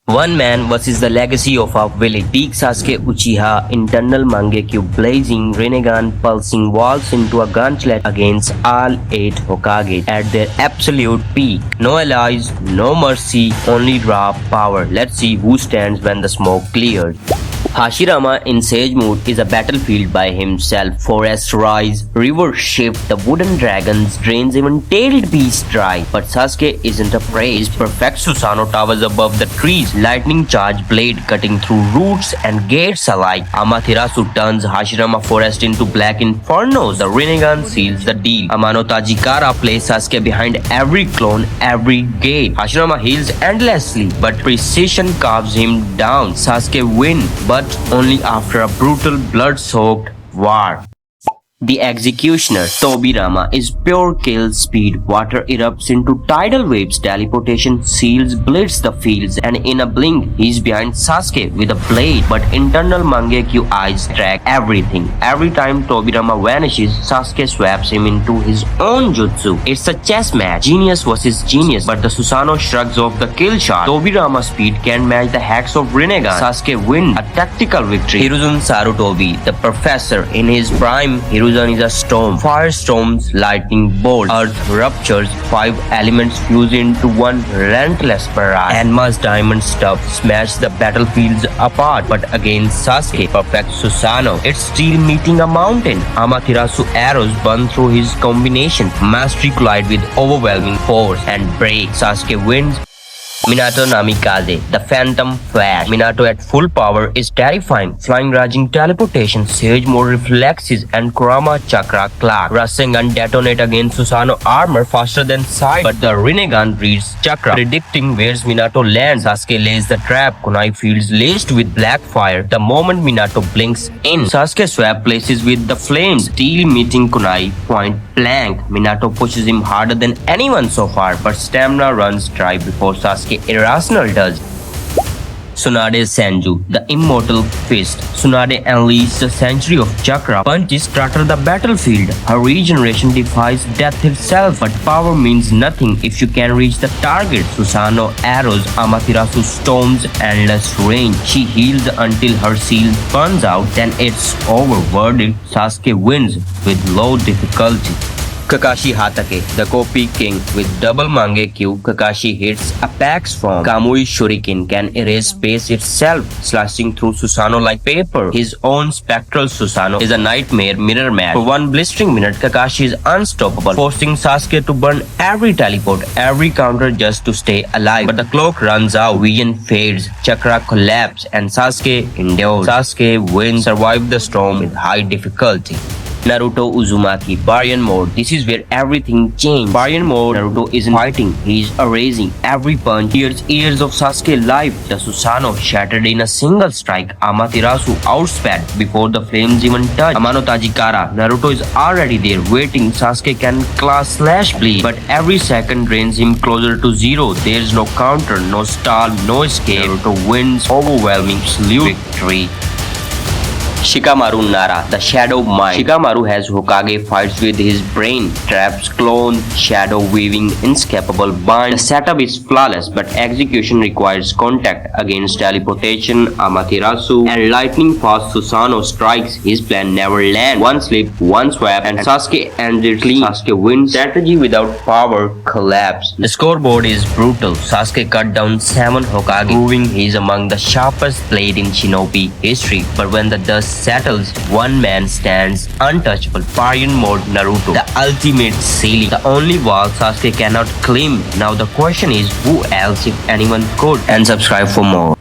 One man versus the legacy of our village. Peak Sasuke Uchiha, internal Mangekyo blazing, Rinnegan pulsing walls into a gauntlet against all 8 Hokage at their absolute peak. No allies, no mercy, only raw power. Let's see who stands when the smoke clears. Hashirama in Sage Mood is a battlefield by himself. Forests rise, rivers shift, the wooden dragons drains even tailed beasts dry. But Sasuke isn't afraid. His perfect Susanoo towers above the trees, lightning charge blade cutting through roots and gates alike. Amaterasu turns Hashirama forest into black infernos. The Rinnegan seals the deal. Amano Tajikara plays Sasuke behind every clone, every gate. Hashirama heals endlessly, but precision carves him down. Sasuke wins, but only after a brutal blood-soaked war. The executioner, Tobirama, is pure kill speed. Water erupts into tidal waves, teleportation seals blitz the fields, and in a blink, he's behind Sasuke with a blade. But internal Mangekyo eyes track everything. Every time Tobirama vanishes, Sasuke swaps him into his own jutsu. It's a chess match, genius versus genius, but the Susanoo shrugs off the kill shot. Tobirama's speed can't match the hacks of Rinnegan. Sasuke wins a tactical victory. Hiruzen Sarutobi, the professor, in his prime, Hiruzen is a storm. Firestorms, lightning bolts, earth ruptures, 5 elements fuse into one relentless barrage. Enma's diamond stuff smash the battlefields apart, but against Sasuke, perfect Susanoo, it's steel meeting a mountain. Amaterasu arrows burn through his combination. Mastery collide with overwhelming force and break. Sasuke wins. Minato Namikaze, the Phantom Flash. Minato at full power is terrifying. Flying Raging teleportation, Sage Mode reflexes, and Kurama Chakra Clock. Rasengan detonate against Susanoo armor faster than sight, but the Rinnegan reads Chakra, predicting where Minato lands. Sasuke lays the trap. Kunai feels laced with black fire. The moment Minato blinks in, Sasuke swap places with the flames. Steel meeting Kunai point blank. Minato pushes him harder than anyone so far, but stamina runs dry before Sasuke irrational does. Tsunade Senju, the immortal fist. Tsunade unleashes a century of chakra, punches clutter the battlefield. Her regeneration defies death itself, but power means nothing if you can reach the target. Susanoo arrows, Amaterasu storms endless range. She heals until her seal burns out, then it's over. Verdict, Sasuke wins with low difficulty. Kakashi Hatake, the Kopi King, with double Mangekyo, Kakashi hits a Pax form. Kamui Shuriken can erase space itself, slashing through Susanoo like paper. His own spectral Susanoo is a nightmare mirror match. For one blistering minute, Kakashi is unstoppable, forcing Sasuke to burn every teleport, every counter just to stay alive. But the cloak runs out, vision fades, chakra collapse, and Sasuke endures. Sasuke wins, survive the storm with high difficulty. Naruto Uzumaki, Baryon Mode. This is where everything changed. Baryon Mode, Naruto isn't fighting, he's erasing every punch. Years of Sasuke life. The Susanoo shattered in a single strike. Amaterasu outspat before the flames even touch. Amano Tajikara, Naruto is already there waiting. Sasuke can class slash bleed, but every second drains him closer to zero. There's no counter, no stall, no escape. Naruto wins overwhelming absolute victory. Shikamaru Nara, the Shadow Mind. Shikamaru has Hokage fights with his brain, traps, clones, shadow weaving, inescapable bind. The setup is flawless, but execution requires contact against teleportation, Amaterasu, and lightning fast Susanoo strikes. His plan never lands. One slip, one swap, and Sasuke ends it clean. Sasuke wins. Strategy without power collapse. The scoreboard is brutal. Sasuke cut down 7 Hokage, proving he's among the sharpest blade in shinobi history. But when the dust settles, one man stands untouchable. Baryon Mode Naruto, the ultimate ceiling, the only wall Sasuke cannot climb. Now the question is, who else, if anyone, could? And subscribe for more.